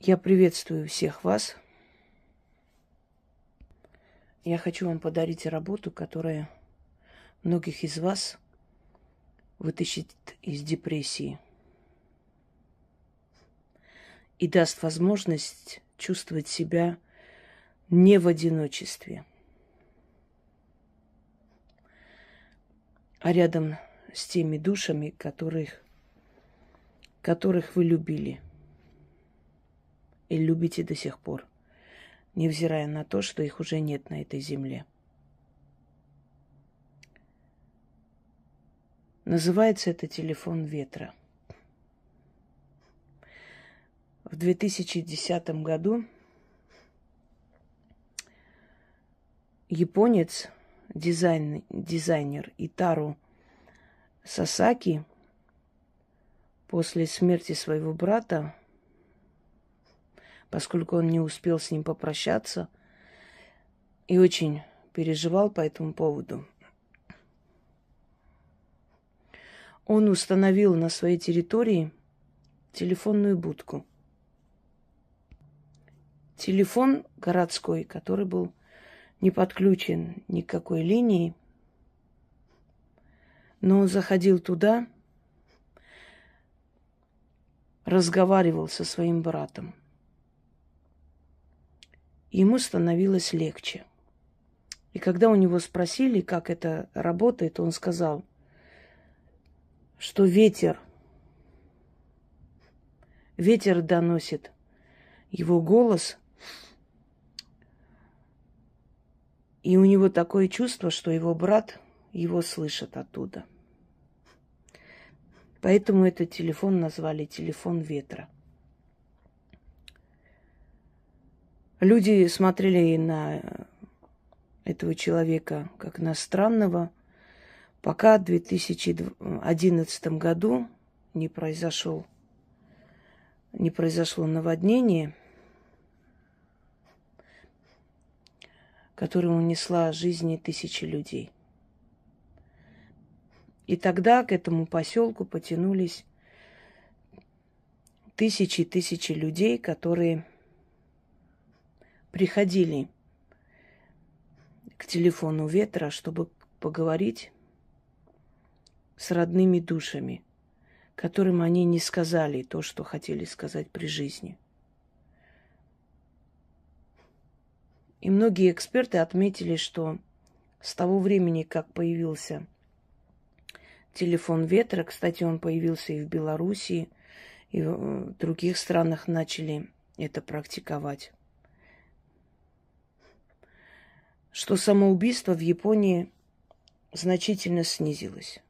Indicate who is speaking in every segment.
Speaker 1: Я приветствую всех вас. Я хочу вам подарить работу, которая многих из вас вытащит из депрессии и даст возможность чувствовать себя не в одиночестве, а рядом с теми душами, которых вы любили и любите до сих пор, невзирая на то, что их уже нет на этой земле. Называется это «Телефон ветра». В 2010 году японец, дизайнер Итару Сасаки после смерти своего брата, поскольку он не успел с ним попрощаться и очень переживал по этому поводу, он установил на своей территории телефонную будку. Телефон городской, который был не подключен ни к какой линии, но он заходил туда, разговаривал со своим братом. Ему становилось легче. И когда у него спросили, как это работает, он сказал, что ветер доносит его голос, и у него такое чувство, что его брат его слышит оттуда. Поэтому этот телефон назвали «Телефон ветра». Люди смотрели на этого человека как на странного, пока в 2011 году не произошло наводнение, которое унесло жизни тысячи людей. И тогда к этому поселку потянулись тысячи и тысячи людей, которые приходили к телефону ветра, чтобы поговорить с родными душами, которым они не сказали то, что хотели сказать при жизни. И многие эксперты отметили, что с того времени, как появился телефон ветра, кстати, он появился и в Белоруссии, и в других странах начали это практиковать, что самоубийство в Японии значительно снизилось.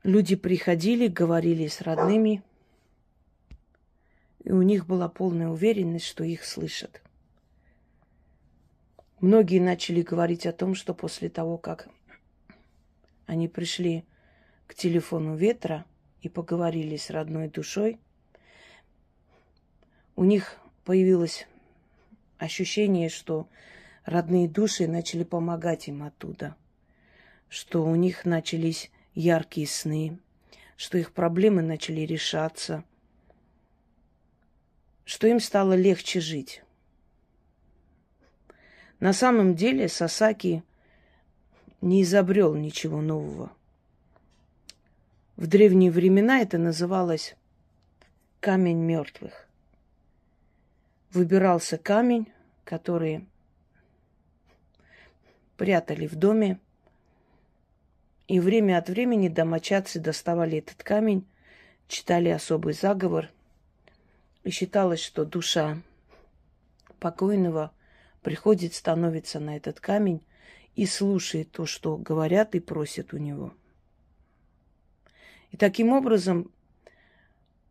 Speaker 1: Люди приходили, говорили с родными, и у них была полная уверенность, что их слышат. Многие начали говорить о том, что после того, как они пришли к телефону ветра и поговорили с родной душой, у них появилось ощущение, что родные души начали помогать им оттуда, что у них начались яркие сны, что их проблемы начали решаться, что им стало легче жить. На самом деле Сасаки не изобрел ничего нового. В древние времена это называлось камень мертвых. Выбирался камень, который прятали в доме, и время от времени домочадцы доставали этот камень, читали особый заговор, и считалось, что душа покойного приходит, становится на этот камень и слушает то, что говорят и просят у него. И таким образом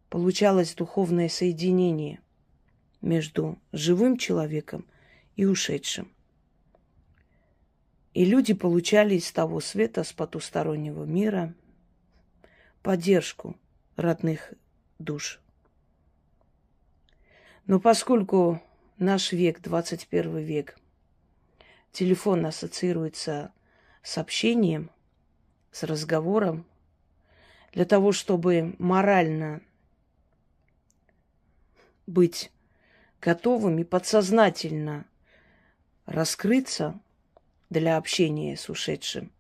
Speaker 1: получалось духовное соединение между живым человеком и ушедшим. И люди получали из того света, с потустороннего мира, поддержку родных душ. Но поскольку наш век, 21 век, телефон ассоциируется с общением, с разговором, для того, чтобы морально быть готовым и подсознательно раскрыться для общения с ушедшим,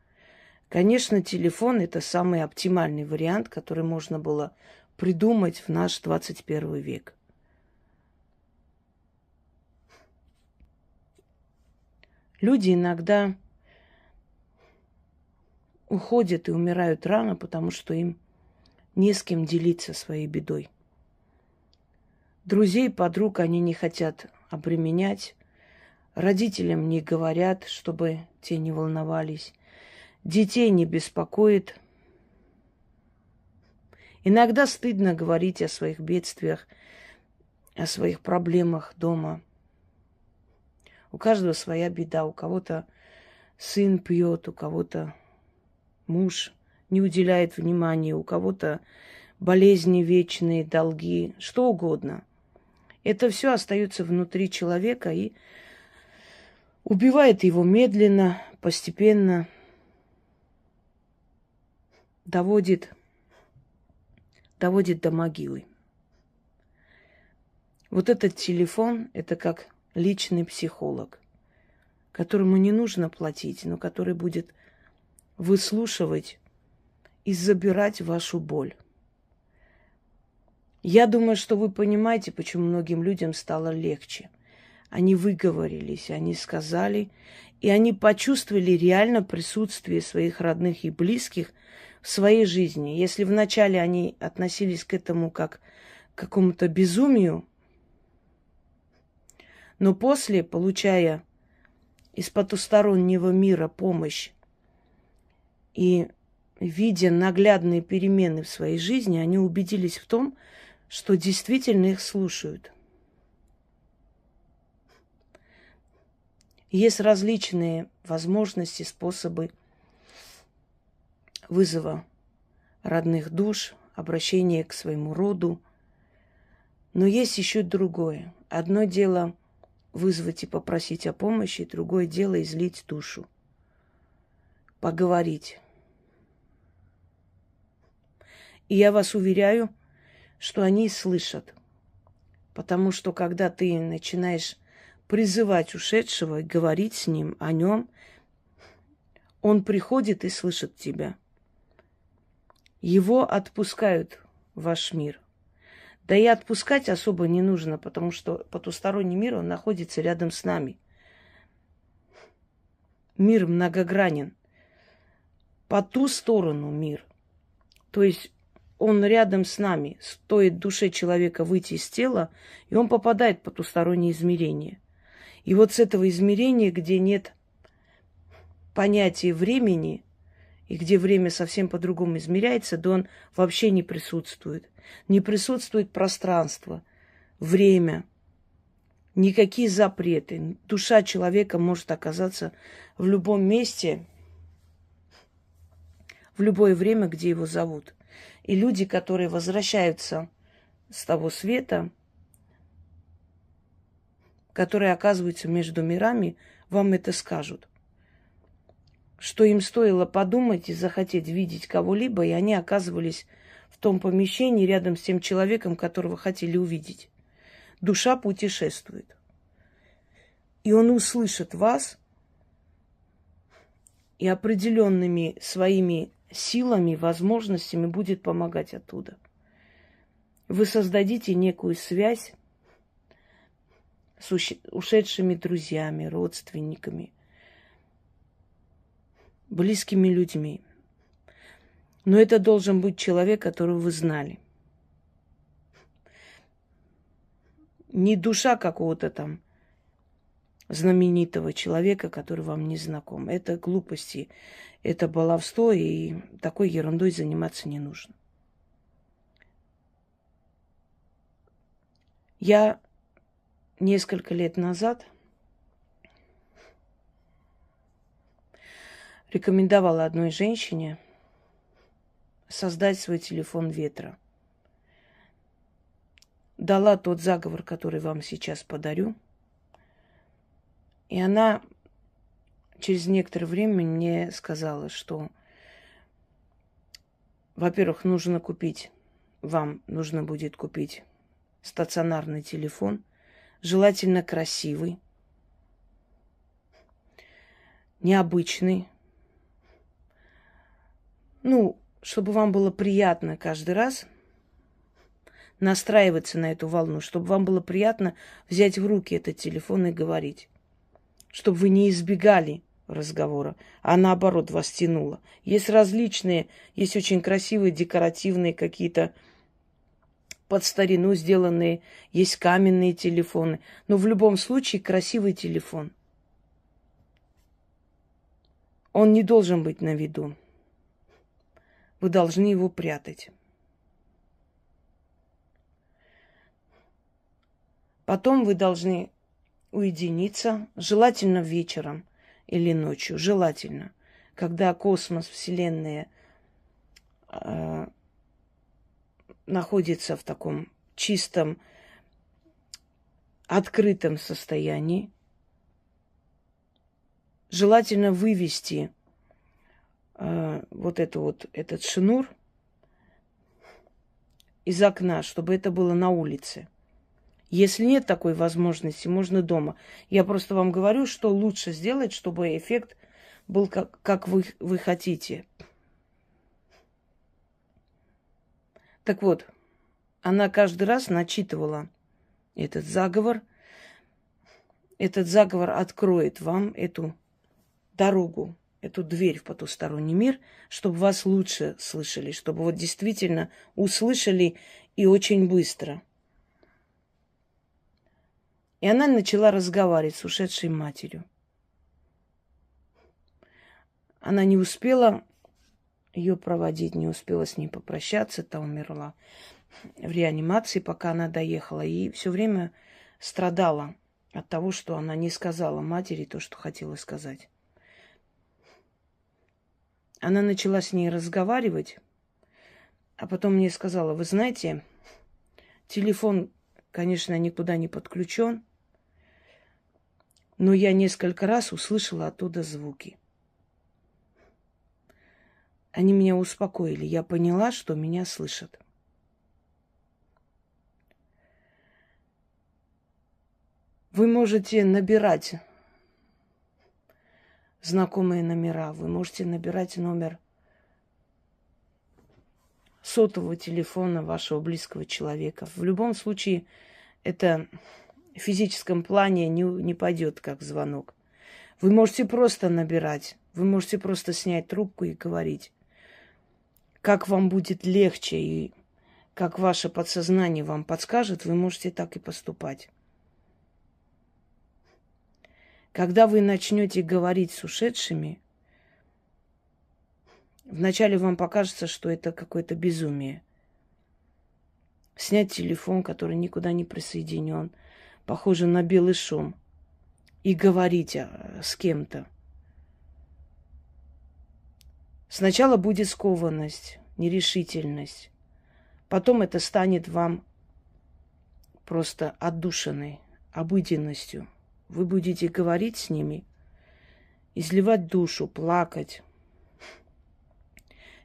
Speaker 1: конечно, телефон – это самый оптимальный вариант, который можно было придумать в наш 21 век. Люди иногда уходят и умирают рано, потому что им не с кем делиться своей бедой. Друзей, подруг они не хотят обременять, родителям не говорят, чтобы те не волновались, детей не беспокоит. Иногда стыдно говорить о своих бедствиях, о своих проблемах дома. У каждого своя беда, у кого-то сын пьет, у кого-то муж не уделяет внимания, у кого-то болезни вечные, долги, что угодно. Это все остается внутри человека и убивает его медленно, постепенно, доводит до могилы. Вот этот телефон – это как личный психолог, которому не нужно платить, но который будет выслушивать и забирать вашу боль. Я думаю, что вы понимаете, почему многим людям стало легче. Они выговорились, они сказали, и они почувствовали реально присутствие своих родных и близких в своей жизни. Если вначале они относились к этому как к какому-то безумию, но после, получая из потустороннего мира помощь и видя наглядные перемены в своей жизни, они убедились в том, что действительно их слушают. Есть различные возможности, способы вызова родных душ, обращения к своему роду. Но есть еще и другое. Одно дело вызвать и попросить о помощи, другое дело излить душу, поговорить. И я вас уверяю, что они слышат. Потому что когда ты начинаешь призывать ушедшего и говорить с ним о нем, он приходит и слышит тебя. Его отпускают в ваш мир. Да и отпускать особо не нужно, потому что потусторонний мир, он находится рядом с нами. Мир многогранен. По ту сторону мир. То есть он рядом с нами. Стоит душе человека выйти из тела, и он попадает в потустороннее измерение. И вот с этого измерения, где нет понятия времени, и где время совсем по-другому измеряется, да он вообще не присутствует. Не присутствует пространство, время, никакие запреты. Душа человека может оказаться в любом месте, в любое время, где его зовут. И люди, которые возвращаются с того света, которые оказываются между мирами, вам это скажут. Что им стоило подумать и захотеть видеть кого-либо, и они оказывались в том помещении рядом с тем человеком, которого хотели увидеть. Душа путешествует. И он услышит вас и определенными своими силами, возможностями будет помогать оттуда. Вы создадите некую связь с ушедшими друзьями, родственниками, близкими людьми. Но это должен быть человек, которого вы знали. Не душа какого-то там знаменитого человека, который вам не знаком. Это глупости, это баловство, и такой ерундой заниматься не нужно. Я несколько лет назад рекомендовала одной женщине создать свой телефон ветра. Дала тот заговор, который вам сейчас подарю. И она через некоторое время мне сказала, что, во-первых, вам нужно будет купить стационарный телефон, желательно красивый, необычный. Ну, чтобы вам было приятно каждый раз настраиваться на эту волну, чтобы вам было приятно взять в руки этот телефон и говорить. Чтобы вы не избегали разговора, а наоборот вас тянуло. Есть различные, есть очень красивые, декоративные какие-то под старину сделанные, есть каменные телефоны. Но в любом случае красивый телефон. Он не должен быть на виду. Вы должны его прятать. Потом вы должны уединиться, желательно вечером или ночью, желательно, когда космос, Вселенная находится в таком чистом, открытом состоянии. Желательно вывести этот шнур из окна, чтобы это было на улице. Если нет такой возможности, можно дома. Я просто вам говорю, что лучше сделать, чтобы эффект был как вы хотите. Так вот, она каждый раз начитывала этот заговор. Этот заговор откроет вам эту дорогу, эту дверь в потусторонний мир, чтобы вас лучше слышали, чтобы вот действительно услышали и очень быстро. И она начала разговаривать с ушедшей матерью. Она не успела ее проводить, не успела с ней попрощаться, та умерла в реанимации, пока она доехала. И все время страдала от того, что она не сказала матери то, что хотела сказать. Она начала с ней разговаривать, а потом мне сказала: вы знаете, телефон, конечно, никуда не подключен, но я несколько раз услышала оттуда звуки. Они меня успокоили. Я поняла, что меня слышат. Вы можете набирать знакомые номера. Вы можете набирать номер сотового телефона вашего близкого человека. В любом случае, это в физическом плане не пойдет как звонок. Вы можете просто набирать. Вы можете просто снять трубку и говорить. Как вам будет легче и как ваше подсознание вам подскажет, вы можете так и поступать. Когда вы начнете говорить с ушедшими, вначале вам покажется, что это какое-то безумие. Снять телефон, который никуда не присоединен, похоже на белый шум, и говорить с кем-то. Сначала будет скованность, нерешительность. Потом это станет вам просто отдушиной, обыденностью. Вы будете говорить с ними, изливать душу, плакать,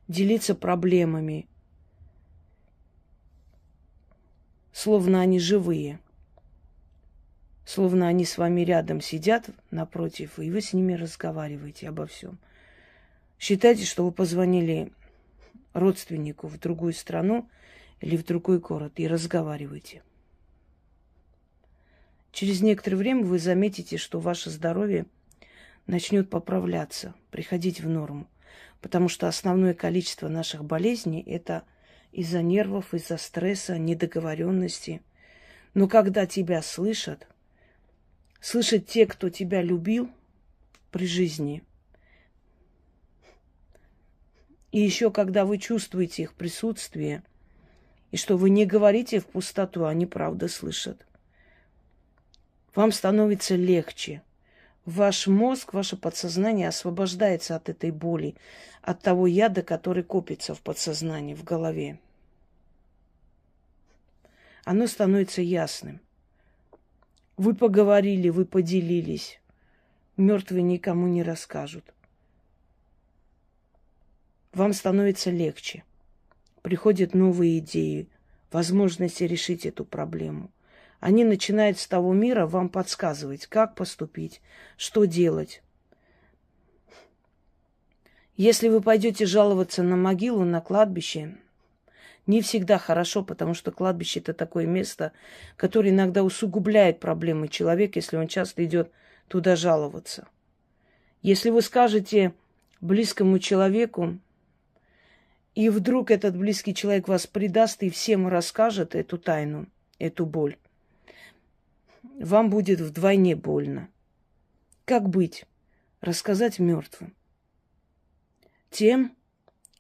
Speaker 1: делиться проблемами, словно они живые, словно они с вами рядом сидят напротив, и вы с ними разговариваете обо всем. Считайте, что вы позвонили родственнику в другую страну или в другой город и разговариваете. Через некоторое время вы заметите, что ваше здоровье начнет поправляться, приходить в норму. Потому что основное количество наших болезней – это из-за нервов, из-за стресса, недоговоренности. Но когда тебя слышат те, кто тебя любил при жизни, и еще когда вы чувствуете их присутствие, и что вы не говорите в пустоту, они правда слышат, вам становится легче. Ваш мозг, ваше подсознание освобождается от этой боли, от того яда, который копится в подсознании, в голове. Оно становится ясным. Вы поговорили, вы поделились. Мертвые никому не расскажут. Вам становится легче. Приходят новые идеи, возможности решить эту проблему. Они начинают с того мира вам подсказывать, как поступить, что делать. Если вы пойдете жаловаться на могилу, на кладбище, не всегда хорошо, потому что кладбище – это такое место, которое иногда усугубляет проблемы человека, если он часто идет туда жаловаться. Если вы скажете близкому человеку, и вдруг этот близкий человек вас предаст и всем расскажет эту тайну, эту боль, вам будет вдвойне больно. Как быть? Рассказать мертвым. Тем,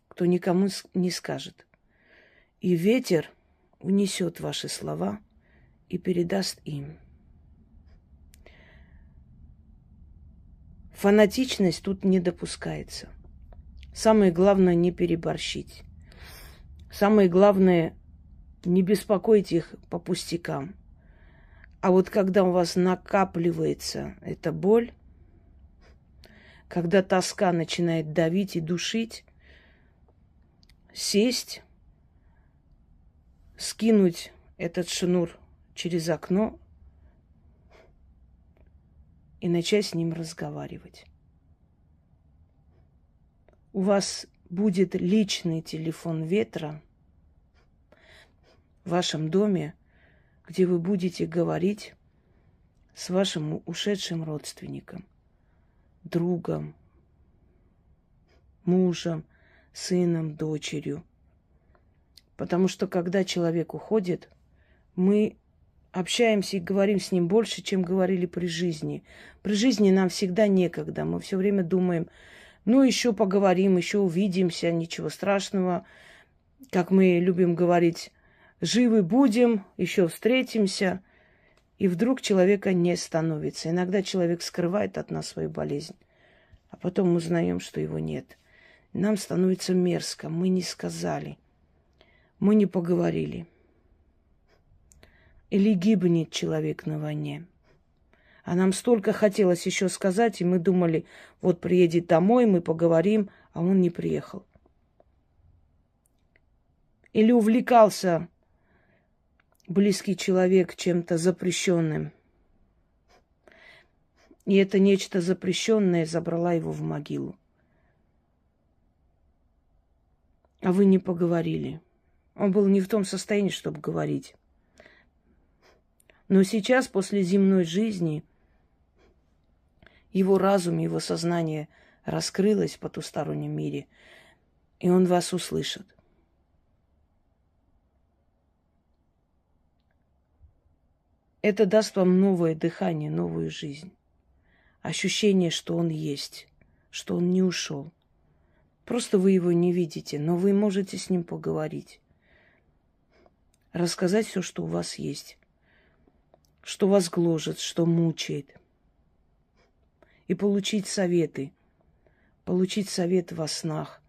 Speaker 1: кто никому не скажет. И ветер унесет ваши слова и передаст им. Фанатичность тут не допускается. Самое главное не переборщить. Самое главное не беспокоить их по пустякам. А вот когда у вас накапливается эта боль, когда тоска начинает давить и душить, сесть, скинуть этот шнур через окно и начать с ним разговаривать. У вас будет личный телефон ветра в вашем доме, где вы будете говорить с вашим ушедшим родственником, другом, мужем, сыном, дочерью. Потому что когда человек уходит, мы общаемся и говорим с ним больше, чем говорили при жизни. При жизни нам всегда некогда. Мы все время думаем, ну, еще поговорим, еще увидимся, ничего страшного. Как мы любим говорить, живы будем, еще встретимся. И вдруг человека не становится. Иногда человек скрывает от нас свою болезнь, а потом мы узнаем, что его нет. Нам становится мерзко, мы не сказали, мы не поговорили. Или гибнет человек на войне. А нам столько хотелось еще сказать, и мы думали, вот приедет домой, мы поговорим, а он не приехал. Или увлекался близкий человек чем-то запрещенным. И это нечто запрещенное забрало его в могилу. А вы не поговорили. Он был не в том состоянии, чтобы говорить. Но сейчас, после земной жизни, его разум, его сознание раскрылось в потустороннем мире, и он вас услышит. Это даст вам новое дыхание, новую жизнь. Ощущение, что он есть, что он не ушел. Просто вы его не видите, но вы можете с ним поговорить. Рассказать все, что у вас есть. Что вас гложет, что мучает. И получить советы. Получить совет во снах.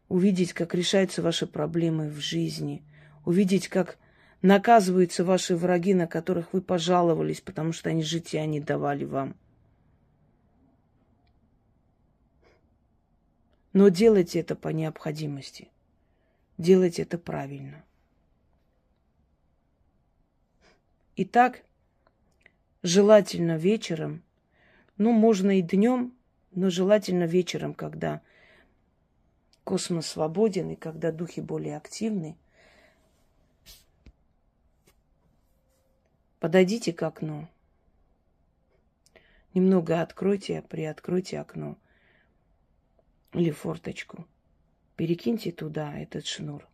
Speaker 1: Увидеть, как решаются ваши проблемы в жизни. Увидеть, как наказываются ваши враги, на которых вы пожаловались, потому что они житья не давали вам. Но делайте это по необходимости. Делайте это правильно. Итак, желательно вечером, ну, можно и днем, но желательно вечером, когда космос свободен и когда духи более активны, подойдите к окну. Немного откройте, приоткройте окно или форточку. Перекиньте туда этот шнур,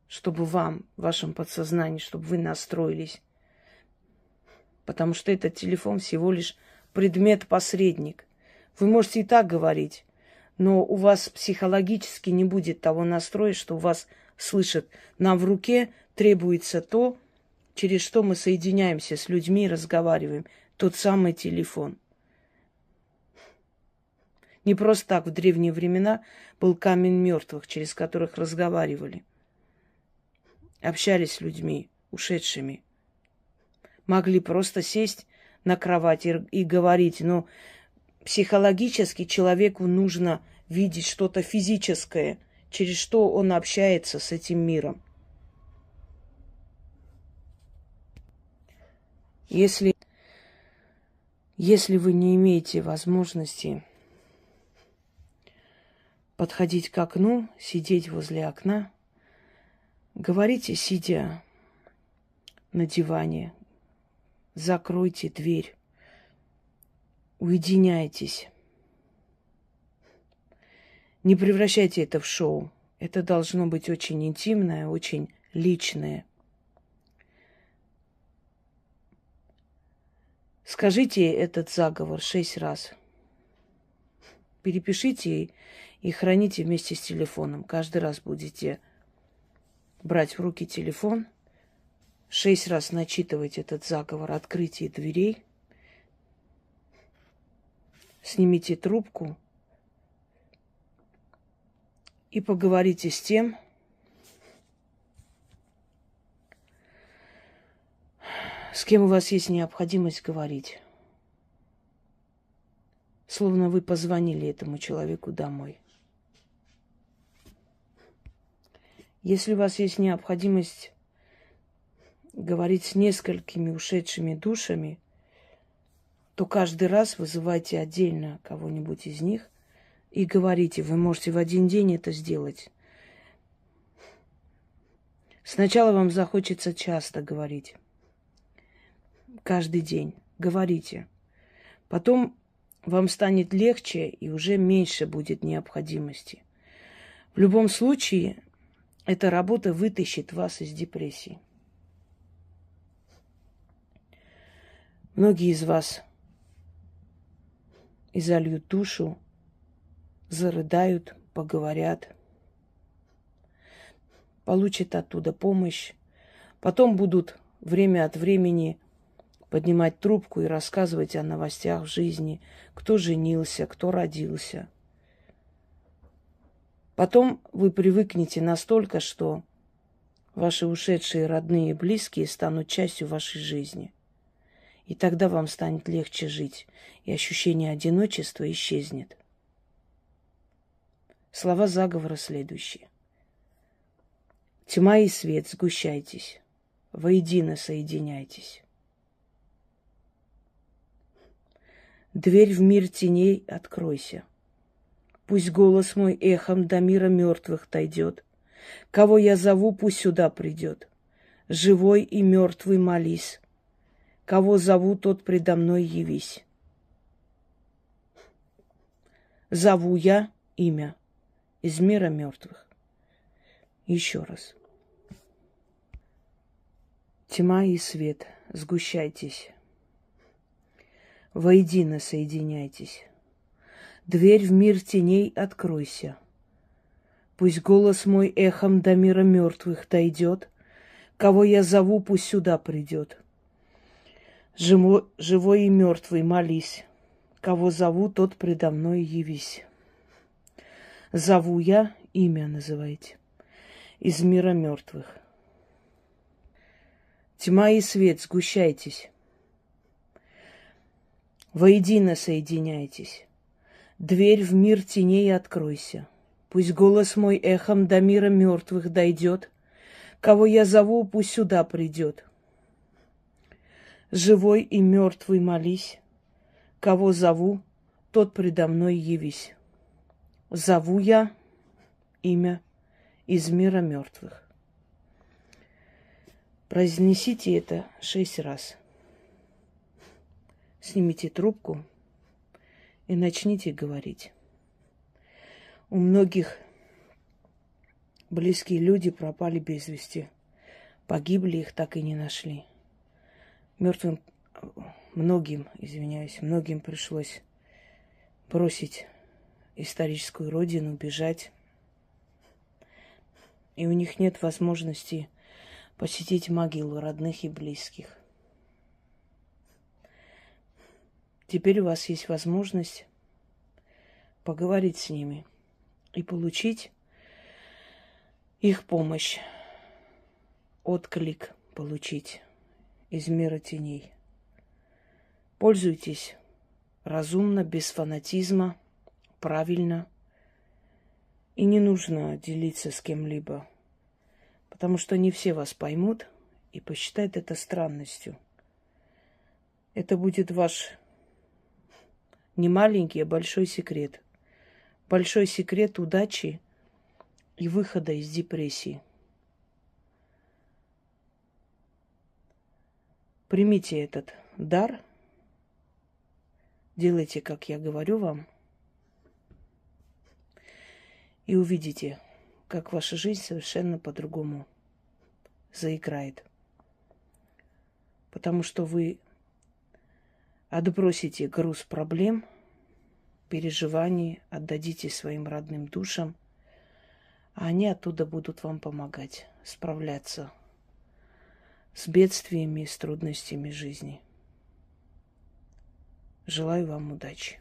Speaker 1: чтобы вам, в вашем подсознании, чтобы вы настроились. Потому что этот телефон всего лишь предмет-посредник. Вы можете и так говорить, но у вас психологически не будет того настроя, что вас слышат. Нам в руке требуется то, через что мы соединяемся с людьми и разговариваем. Тот самый телефон. Не просто так в древние времена был камень мертвых, через которых разговаривали. Общались с людьми, ушедшими. Могли просто сесть на кровать и говорить, но психологически человеку нужно видеть что-то физическое, через что он общается с этим миром. Если вы не имеете возможности подходить к окну, сидеть возле окна, говорите, сидя на диване, закройте дверь, уединяйтесь. Не превращайте это в шоу. Это должно быть очень интимное, очень личное. Скажите этот заговор 6 раз. Перепишите и храните вместе с телефоном. Каждый раз будете брать в руки телефон, 6 раз начитывать этот заговор, открытие дверей. Снимите трубку и поговорите с тем, с кем у вас есть необходимость говорить. Словно вы позвонили этому человеку домой. Если у вас есть необходимость говорить с несколькими ушедшими душами, то каждый раз вызывайте отдельно кого-нибудь из них и говорите. Вы можете в один день это сделать. Сначала вам захочется часто говорить. Каждый день говорите. Потом вам станет легче и уже меньше будет необходимости. В любом случае, эта работа вытащит вас из депрессии. Многие из вас изольют душу, зарыдают, поговорят, получат оттуда помощь. Потом будут время от времени поднимать трубку и рассказывать о новостях в жизни, кто женился, кто родился. Потом вы привыкнете настолько, что ваши ушедшие родные и близкие станут частью вашей жизни. И тогда вам станет легче жить, и ощущение одиночества исчезнет. Слова заговора следующие. Тьма и свет, сгущайтесь, воедино соединяйтесь. Дверь в мир теней откройся. Пусть голос мой эхом до мира мертвых дойдет. Кого я зову, пусть сюда придет. Живой и мертвый молись. Кого зову, тот предо мной явись. Зову я имя из мира мертвых. Еще раз. Тьма и свет, сгущайтесь. Воедино соединяйтесь. Дверь в мир теней откройся. Пусть голос мой эхом до мира мертвых дойдет. Кого я зову, пусть сюда придет. Живой и мертвый молись. Кого зову, тот предо мной явись. Зову я, имя называйте, из мира мертвых. Тьма и свет, сгущайтесь. Воедино соединяйтесь. Дверь в мир теней откройся. Пусть голос мой эхом до мира мертвых дойдет. Кого я зову, пусть сюда придет. Живой и мертвый молись. Кого зову, тот предо мной явись. Зову я имя из мира мертвых. Произнесите это 6 раз. Снимите трубку и начните говорить. У многих близкие люди пропали без вести. Погибли, их так и не нашли. Многим пришлось бросить историческую родину, бежать. И у них нет возможности посетить могилу родных и близких. Теперь у вас есть возможность поговорить с ними и получить их помощь, отклик получить из мира теней. Пользуйтесь разумно, без фанатизма, правильно. И не нужно делиться с кем-либо, потому что не все вас поймут и посчитают это странностью. Это будет ваш не маленький, а большой секрет. Большой секрет удачи и выхода из депрессии. Примите этот дар, делайте, как я говорю вам, и увидите, как ваша жизнь совершенно по-другому заиграет. Потому что вы отбросите груз проблем, переживаний, отдадите своим родным душам, а они оттуда будут вам помогать справляться с бедствиями и с трудностями жизни. Желаю вам удачи.